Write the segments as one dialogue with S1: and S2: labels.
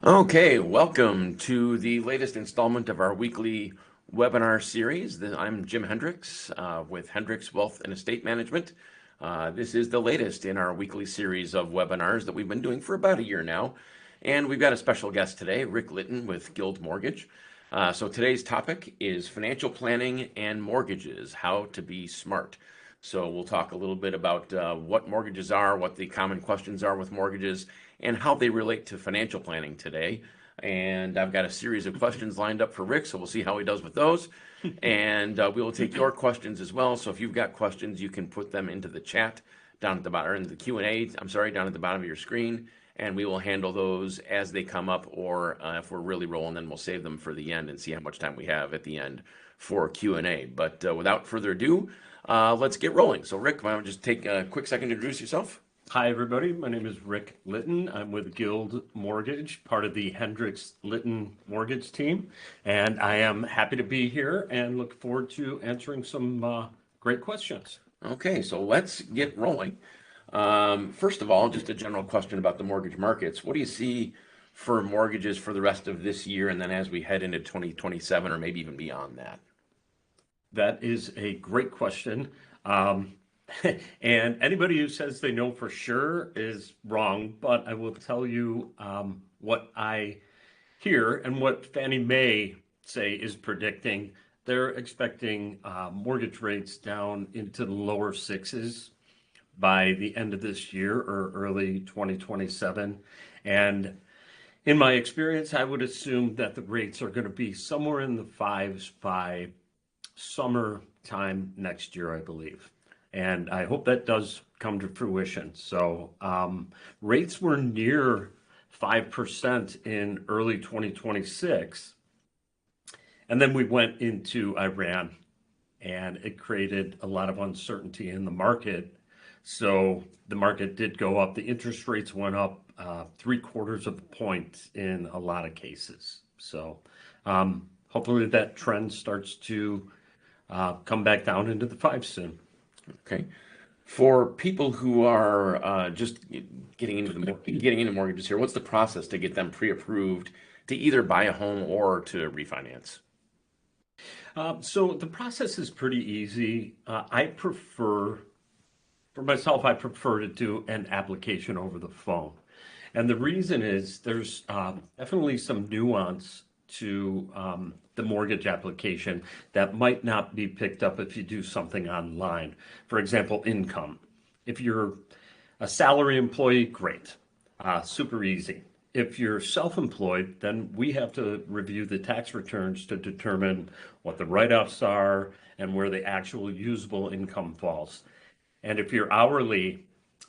S1: Okay, welcome to the latest installment of our weekly webinar series. I'm Jim Hendricks with Hendricks Wealth and Estate Management. This is the latest in our weekly series of webinars that we've been doing for about a year now. And we've got a special guest today, Rick Litton with Guild Mortgage. So today's topic is financial planning and mortgages, how to be smart. So we'll talk a little bit about what mortgages are, what the common questions are with mortgages, and how they relate to financial planning today. And I've got a series of questions lined up for Rick, so we'll see how he does with those. And we will take your questions as well. So if you've got questions, you can put them into the chat down at the bottom, or in the Q&A, I'm sorry, down at the bottom of your screen. And we will handle those as they come up, or if we're really rolling, then we'll save them for the end and see how much time we have at the end for Q&A. But without further ado, let's get rolling. So Rick, why don't you just take a quick second to introduce yourself?
S2: Hi, everybody. My name is Rick Litton. I'm with Guild Mortgage, part of the Hendricks Litton Mortgage team. And I am happy to be here and look forward to answering some great questions.
S1: Okay, so let's get rolling. First of all, just a general question about the mortgage markets. What do you see for mortgages for the rest of this year and then as we head into 2027 or maybe even beyond that?
S2: That is a great question. And anybody who says they know for sure is wrong, but I will tell you what I hear and what Fannie Mae say is predicting. They're expecting mortgage rates down into the lower sixes by the end of this year or early 2027. And in my experience, I would assume that the rates are going to be somewhere in the fives by summertime next year, I believe. And I hope that does come to fruition. So rates were near 5% in early 2026. And then we went into Iran, and it created a lot of uncertainty in the market. So the market did go up. The interest rates went up 3/4 of a point in a lot of cases. So hopefully that trend starts to come back down into the fives soon.
S1: Okay. For people who are just getting into mortgages here, what's the process to get them pre-approved to either buy a home or to refinance?
S2: So the process is pretty easy. For myself, I prefer to do an application over the phone. And the reason is there's definitely some nuance to the mortgage application that might not be picked up if you do something online. For example, income. If you're a salary employee, great, super easy. If you're self-employed, then we have to review the tax returns to determine what the write-offs are and where the actual usable income falls. And if you're hourly,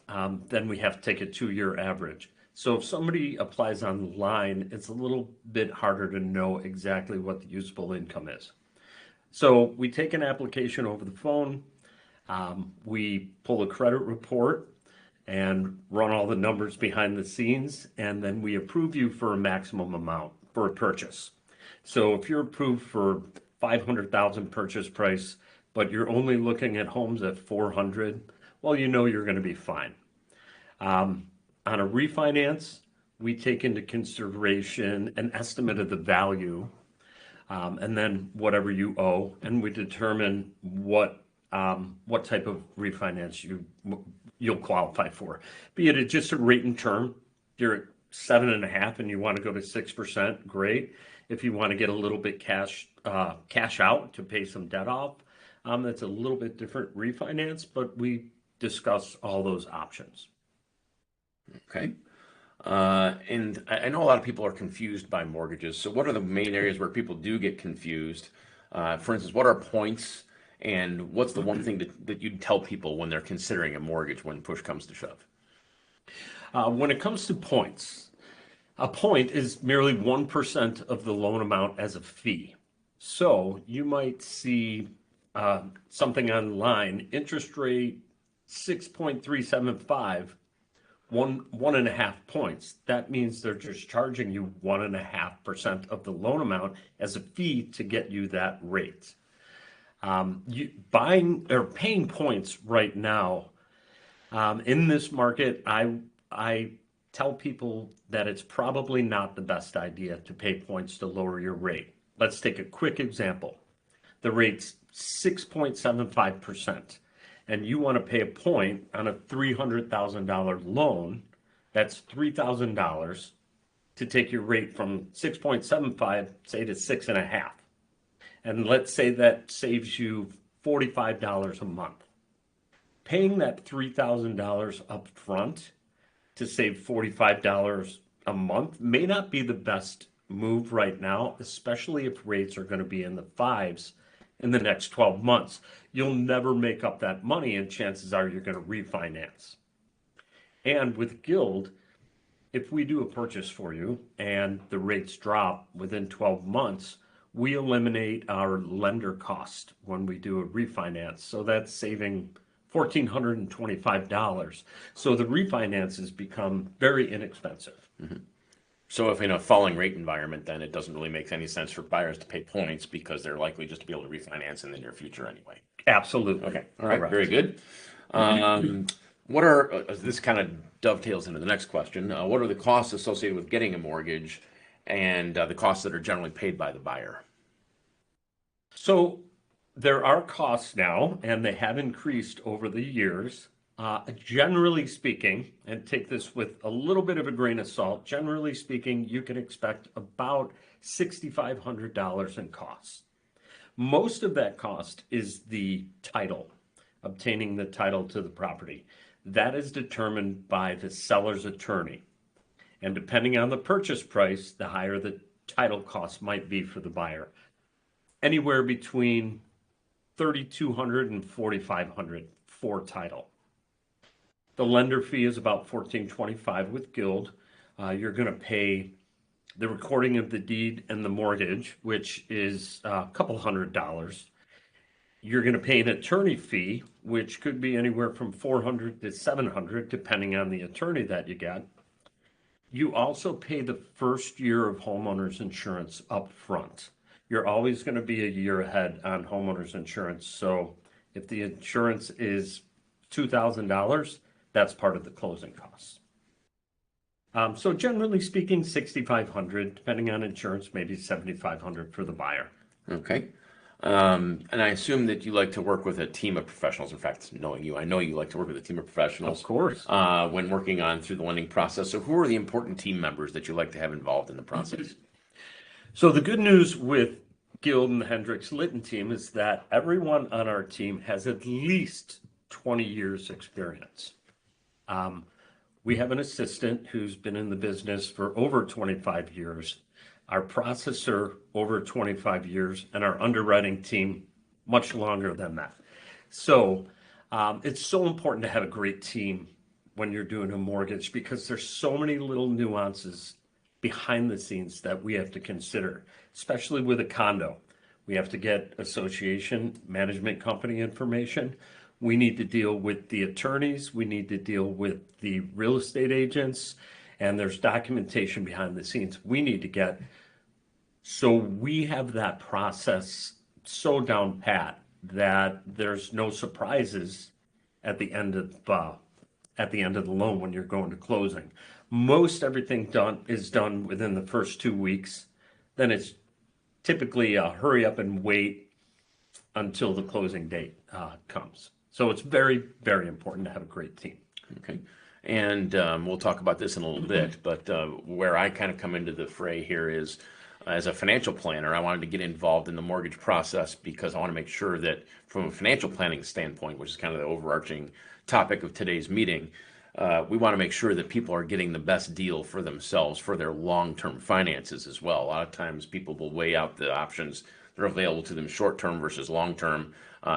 S2: then we have to take a 2-year average. So if somebody applies online, it's a little bit harder to know exactly what the usable income is. So we take an application over the phone, we pull a credit report and run all the numbers behind the scenes, and then we approve you for a maximum amount for a purchase. So if you're approved for 500,000 purchase price, but you're only looking at homes at 400, well, you know you're going to be fine. On a refinance, we take into consideration an estimate of the value, and then whatever you owe, and we determine what type of refinance you'll qualify for. Be it just a rate and term, you're at 7.5 and you want to go to 6%, great. If you want to get a little bit cash out to pay some debt off, that's a little bit different refinance, but we discuss all those options.
S1: Okay. And I know a lot of people are confused by mortgages. So what are the main areas where people do get confused? For instance, what are points and what's the one thing that you'd tell people when they're considering a mortgage when push comes to shove?
S2: When it comes to points, a point is merely 1% of the loan amount as a fee. So you might see something online, interest rate 6.375, 1.5 points. That means they're just charging you 1.5% of the loan amount as a fee to get you that rate. You buying or paying points right now in this market, I tell people that it's probably not the best idea to pay points to lower your rate. Let's take a quick example. The rate's 6.75%, and you want to pay a point on a $300,000 loan. That's $3,000 to take your rate from 6.75, say, to 6.5. And let's say that saves you $45 a month. Paying that $3,000 up front to save $45 a month may not be the best move right now, especially if rates are going to be in the fives in the next 12 months. You'll never make up that money, and chances are you're going to refinance. And with Guild, if we do a purchase for you and the rates drop within 12 months, we eliminate our lender cost when we do a refinance. So that's saving $1,425. So the refinances become very inexpensive.
S1: So if in a falling rate environment, then it doesn't really make any sense for buyers to pay points because they're likely just to be able to refinance in the near future anyway.
S2: Absolutely.
S1: Okay. All right.
S2: Correct.
S1: Very good. What are, this kind of dovetails into the next question. What are the costs associated with getting a mortgage and the costs that are generally paid by the buyer?
S2: So there are costs now, and they have increased over the years. Generally speaking, and take this with a little bit of a grain of salt, generally speaking, you can expect about $6,500 in costs. Most of that cost is the title, obtaining the title to the property. That is determined by the seller's attorney. And depending on the purchase price, the higher the title cost might be for the buyer. Anywhere between $3,200 and $4,500 for title. The lender fee is about $1,425 with Guild. You're going to pay the recording of the deed and the mortgage, which is a couple $100. You're going to pay an attorney fee, which could be anywhere from $400 to $700, depending on the attorney that you get. You also pay the first year of homeowners insurance up front. You're always going to be a year ahead on homeowners insurance. So if the insurance is $2,000, that's part of the closing costs. So generally speaking, $6,500, depending on insurance, maybe $7,500 for the buyer.
S1: Okay. And I assume that you like to work with a team of professionals. In fact, knowing you, I know you like to work with a team of professionals.
S2: Of course.
S1: When working on through the lending process. So who are the important team members that you like to have involved in the process?
S2: So the good news with Guild and the Hendricks Litton team is that everyone on our team has at least 20 years experience. We have an assistant who's been in the business for over 25 years, our processor over 25 years, and our underwriting team much longer than that. So it's so important to have a great team when you're doing a mortgage because there's so many little nuances behind the scenes that we have to consider, especially with a condo. We have to get association management company information. We need to deal with the attorneys. We need to deal with the real estate agents, and there's documentation behind the scenes we need to get. So we have that process so down pat that there's no surprises at the end of the loan when you're going to closing. Most everything is done within the first 2 weeks. Then it's typically hurry up and wait until the closing date comes. So it's very, very important to have a great team.
S1: Okay. And we'll talk about this in a little bit, but where I kind of come into the fray here is as a financial planner, I wanted to get involved in the mortgage process because I want to make sure that from a financial planning standpoint, which is kind of the overarching topic of today's meeting, we want to make sure that people are getting the best deal for themselves for their long-term finances as well. A lot of times people will weigh out the options that are available to them short-term versus long-term.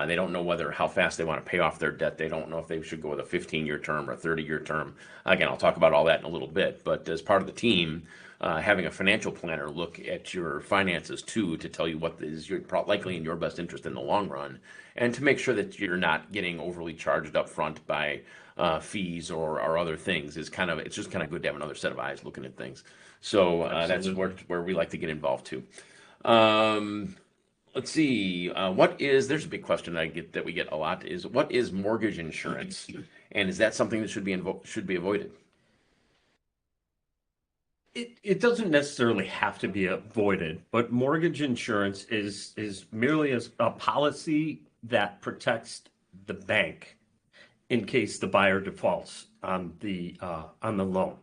S1: They don't know how fast they want to pay off their debt. They don't know if they should go with a 15-year term or a 30-year term. Again, I'll talk about all that in a little bit. But as part of the team, having a financial planner look at your finances too to tell you what is likely in your best interest in the long run, and to make sure that you're not getting overly charged up front by fees or other things it's just kind of good to have another set of eyes looking at things. So that's where we like to get involved too. Let's see. There's a big question that we get a lot is what is mortgage insurance, and is that something that should be avoided?
S2: It doesn't necessarily have to be avoided, but mortgage insurance is merely as a policy that protects the bank in case the buyer defaults on the loan.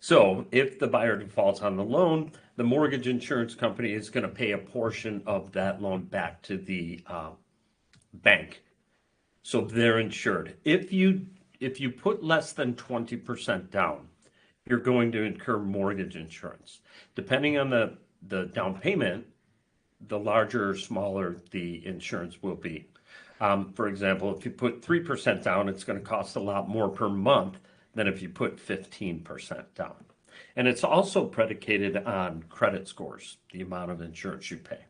S2: So if the buyer defaults on the loan, the mortgage insurance company is going to pay a portion of that loan back to the bank. So they're insured. If you put less than 20% down, you're going to incur mortgage insurance. Depending on the down payment, the larger or smaller the insurance will be. For example, if you put 3% down, it's going to cost a lot more per month than if you put 15% down. And it's also predicated on credit scores, the amount of insurance you pay.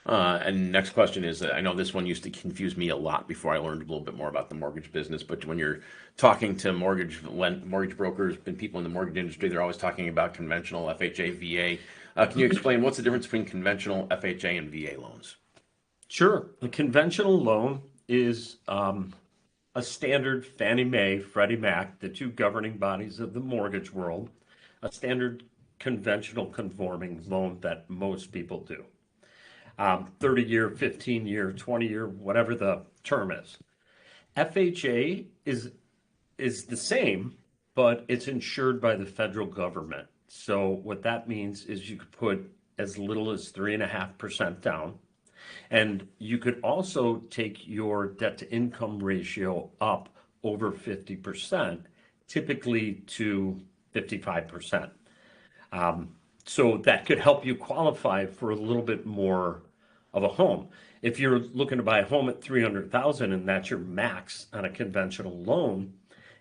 S1: And next question is, I know this one used to confuse me a lot before I learned a little bit more about the mortgage business, but when you're talking to mortgage brokers and people in the mortgage industry, they're always talking about conventional FHA, VA. Can you explain what's the difference between conventional FHA and VA loans?
S2: Sure. A conventional loan is a standard Fannie Mae, Freddie Mac, the two governing bodies of the mortgage world, a standard conventional conforming loan that most people do. 30-year, 15-year, 20-year, whatever the term is. FHA is the same, but it's insured by the federal government. So what that means is you could put as little as 3.5% down. And you could also take your debt to income ratio up over 50%, typically to 55%. So that could help you qualify for a little bit more of a home. If you're looking to buy a home at 300,000 and that's your max on a conventional loan,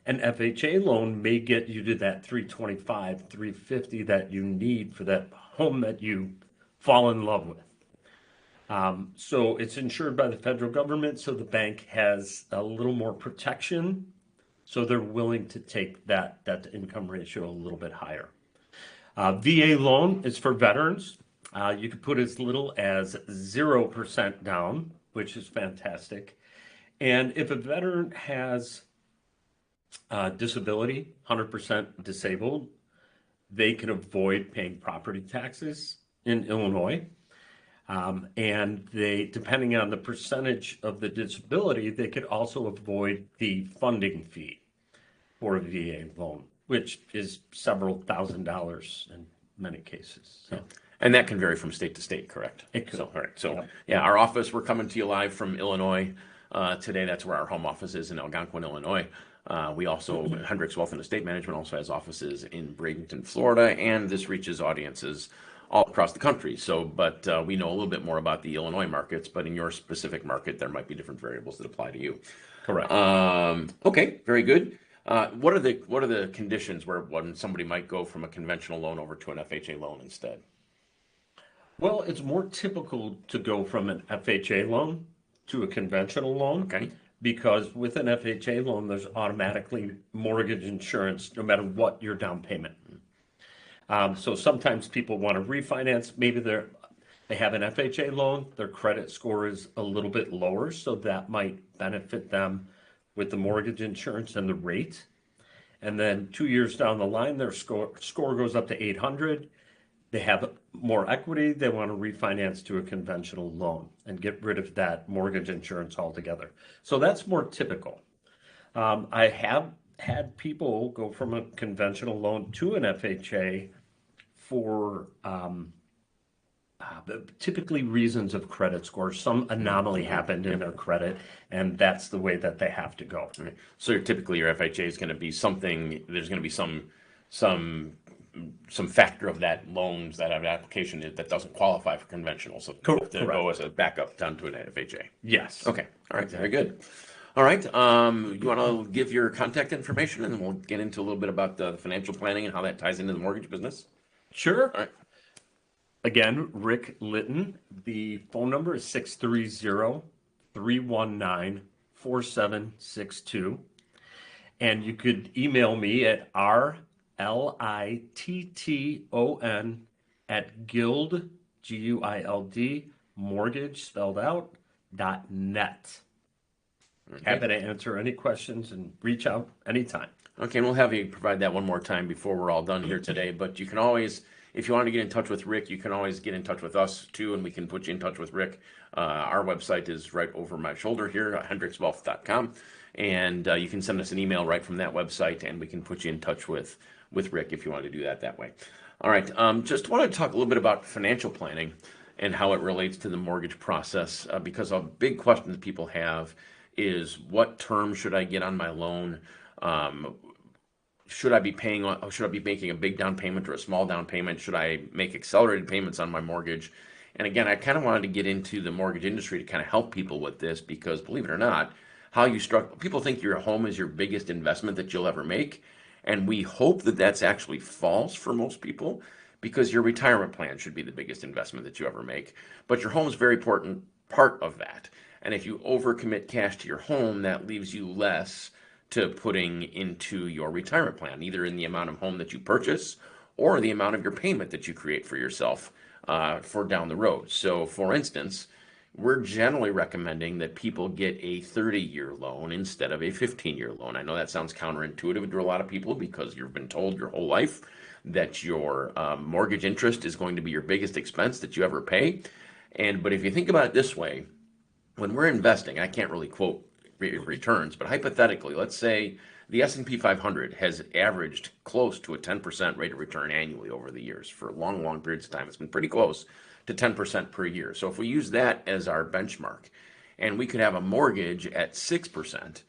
S2: an FHA loan may get you to that 325, 350 that you need for that home that you fall in love with. So it's insured by the federal government, so the bank has a little more protection, so they're willing to take that income ratio a little bit higher. VA loan is for veterans. You could put as little as 0% down, which is fantastic. And if a veteran has disability, 100% disabled, they can avoid paying property taxes in Illinois. And they, depending on the percentage of the disability, they could also avoid the funding fee for a VA loan, which is several $1,000s in many cases. So,
S1: And that can vary from state to state, correct?
S2: It could.
S1: So, all right. So,
S2: Yep.
S1: yeah, our office, we're coming to you live from Illinois today. That's where our home office is in Algonquin, Illinois. We also, Hendricks Wealth and Estate Management also has offices in Bradenton, Florida, and this reaches audiences all across the country. So, but we know a little bit more about the Illinois markets, but in your specific market, there might be different variables that apply to you.
S2: Correct.
S1: Okay, very good. What are the conditions where when somebody might go from a conventional loan over to an FHA loan instead?
S2: Well, it's more typical to go from an FHA loan to a conventional loan.
S1: Okay.
S2: Because with an FHA loan, there's automatically mortgage insurance no matter what your down payment. So sometimes people want to refinance. Maybe they have an FHA loan, their credit score is a little bit lower, so that might benefit them with the mortgage insurance and the rate. And then 2 years down the line, their score goes up to 800. They have more equity. They want to refinance to a conventional loan and get rid of that mortgage insurance altogether. So that's more typical. I have had people go from a conventional loan to an FHA for typically reasons of credit score. Some anomaly happened in their credit, and that's the way that they have to go.
S1: All right. So typically your FHA is going to be something, there's going to be some factor of that loans that have an application that doesn't qualify for conventional. So
S2: Correct.
S1: to go as a backup down to an FHA.
S2: Yes.
S1: Okay. All right. Very good. All right. You want to give your contact information and then we'll get into a little bit about the financial planning and how that ties into the mortgage business.
S2: Sure.
S1: All right.
S2: Again, Rick Litton. The phone number is 630-319-4762. And you could email me at rlitton @guild, mortgage spelled out, .net.
S1: Okay.
S2: Happy to answer any questions and reach out anytime.
S1: Okay, and we'll have you provide that one more time before we're all done here today. But you can always, if you want to get in touch with Rick, you can always get in touch with us too, and we can put you in touch with Rick. Our website is right over my shoulder here, hendrickswealth.com, and you can send us an email right from that website, and we can put you in touch with Rick if you want to do that way. All right, just want to talk a little bit about financial planning and how it relates to the mortgage process, because a big question that people have is what term should I get on my loan? Um, should I be paying on, should I be making a big down payment or a small down payment? Should I make accelerated payments on my mortgage? And again, I kind of wanted to get into the mortgage industry to kind of help people with this because believe it or not, how you struck people think your home is your biggest investment that you'll ever make. And we hope that that's actually false for most people because your retirement plan should be the biggest investment that you ever make. But your home is a very important part of that. And if you overcommit cash to your home, that leaves you less to putting into your retirement plan, either in the amount of home that you purchase or the amount of your payment that you create for yourself for down the road. So, for instance, we're generally recommending that people get a 30-year loan instead of a 15-year loan. I know that sounds counterintuitive to a lot of people because you've been told your whole life that your mortgage interest is going to be your biggest expense that you ever pay. But if you think about it this way, when we're investing, I can't really quote returns, but hypothetically, let's say the S&P 500 has averaged close to a 10% rate of return annually over the years for long, long periods of time. It's been pretty close to 10% per year. So if we use that as our benchmark and we could have a mortgage at 6%,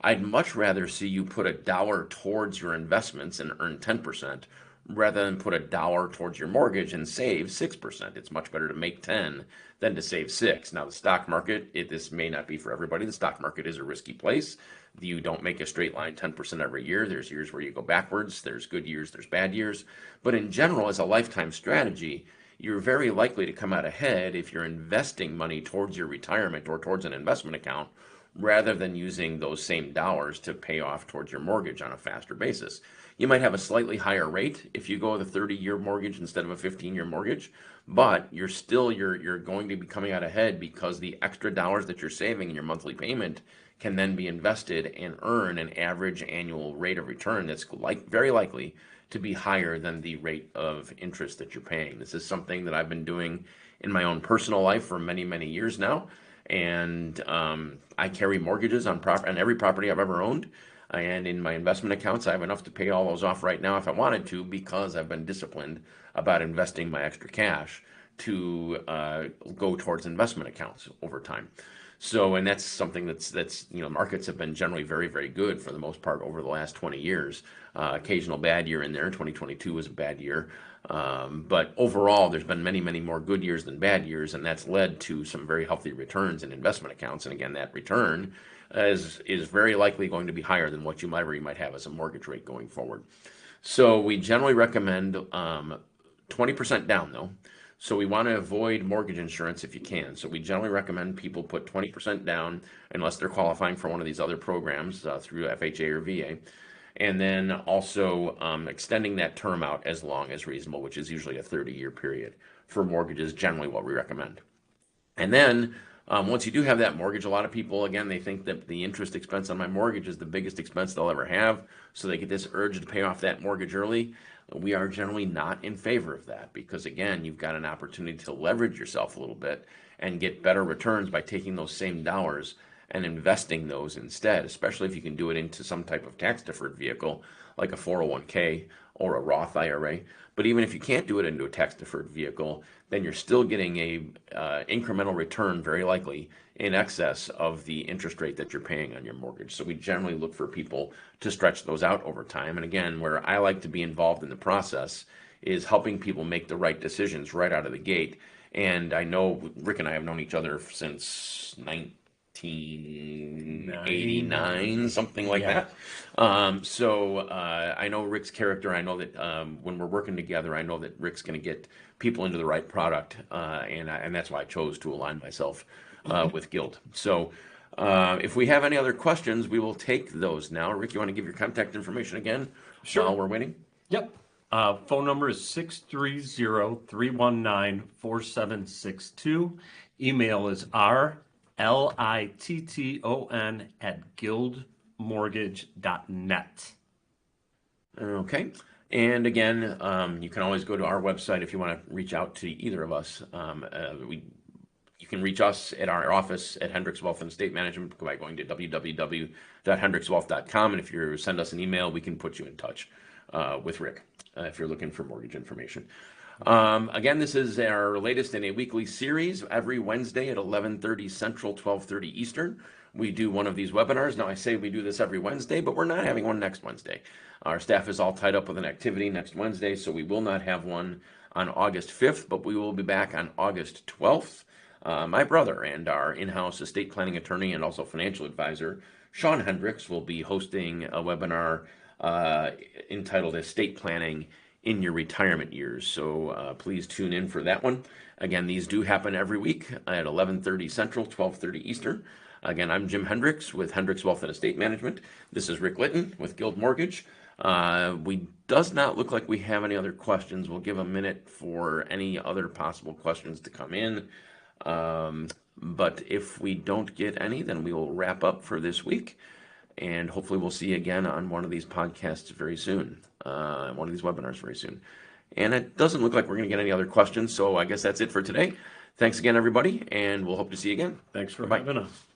S1: I'd much rather see you put $1 towards your investments and earn 10% rather than put $1 towards your mortgage and save 6%. It's much better to make 10 than to save 6. Now, the stock market, this may not be for everybody. The stock market is a risky place. You don't make a straight line 10% every year. There's years where you go backwards. There's good years, there's bad years. But in general, as a lifetime strategy, you're very likely to come out ahead if you're investing money towards your retirement or towards an investment account rather than using those same dollars to pay off towards your mortgage on a faster basis. You might have a slightly higher rate if you go with a 30-year mortgage instead of a 15-year mortgage, but you're going to be coming out ahead because the extra dollars that you're saving in your monthly payment can then be invested and earn an average annual rate of return that's very likely to be higher than the rate of interest that you're paying. This is something that I've been doing in my own personal life for many, many years now. And I carry mortgages on every property I've ever owned. And in my investment accounts, I have enough to pay all those off right now if I wanted to, because I've been disciplined about investing my extra cash to go towards investment accounts over time. So, and that's something that's markets have been generally very, very good for the most part over the last 20 years. Occasional bad year in there. 2022 was a bad year. But overall, there's been many, many more good years than bad years, and that's led to some very healthy returns in investment accounts. And again, that return is very likely going to be higher than what you might have as a mortgage rate going forward. So we generally recommend 20% down though. So we want to avoid mortgage insurance if you can. So we generally recommend people put 20% down unless they're qualifying for one of these other programs through FHA or VA. And then also extending that term out as long as reasonable, which is usually a 30-year period for mortgages, generally what we recommend. And then once you do have that mortgage, a lot of people, again, they think that the interest expense on my mortgage is the biggest expense they'll ever have. So they get this urge to pay off that mortgage early. We are generally not in favor of that because, again, you've got an opportunity to leverage yourself a little bit and get better returns by taking those same dollars and investing those instead, especially if you can do it into some type of tax deferred vehicle like a 401k or a Roth IRA. But even if you can't do it into a tax deferred vehicle, then you're still getting a incremental return, very likely in excess of the interest rate that you're paying on your mortgage. So we generally look for people to stretch those out over time. And again, where I like to be involved in the process is helping people make the right decisions right out of the gate. And I know Rick and I have known each other since 1989, something like that. So I know Rick's character. I know that when we're working together, I know that Rick's going to get people into the right product, and that's why I chose to align myself with Guild. So if we have any other questions, we will take those now. Rick, you want to give your contact information again while we're waiting?
S2: Yep. Phone number is 630-319-4762. Email is rlitton@guildmortgage.net.
S1: Okay. And again, you can always go to our website if you want to reach out to either of us. You can reach us at our office at Hendricks Wealth and Estate Management by going to www.hendrickswealth.com. And if you send us an email, we can put you in touch with Rick if you're looking for mortgage information. Again, this is our latest in a weekly series. Every Wednesday at 11:30 Central, 12:30 Eastern, we do one of these webinars. Now, I say we do this every Wednesday, but we're not having one next Wednesday. Our staff is all tied up with an activity next Wednesday, so we will not have one on August 5th, but we will be back on August 12th. My brother and our in-house estate planning attorney and also financial advisor, Sean Hendricks, will be hosting a webinar entitled Estate Planning in Your Retirement Years. So please tune in for that one. Again, these do happen every week at 11:30 Central, 12:30 Eastern. Again, I'm Jim Hendricks with Hendricks Wealth and Estate Management. This is Rick Litton with Guild Mortgage. We does not look like we have any other questions. We'll give a minute for any other possible questions to come in. But if we don't get any, then we will wrap up for this week. And hopefully we'll see you again on one of these podcasts very soon, one of these webinars very soon. And it doesn't look like we're going to get any other questions. So I guess that's it for today. Thanks again, everybody. And we'll hope to see you again.
S2: Thanks for
S1: Bye.
S2: having us.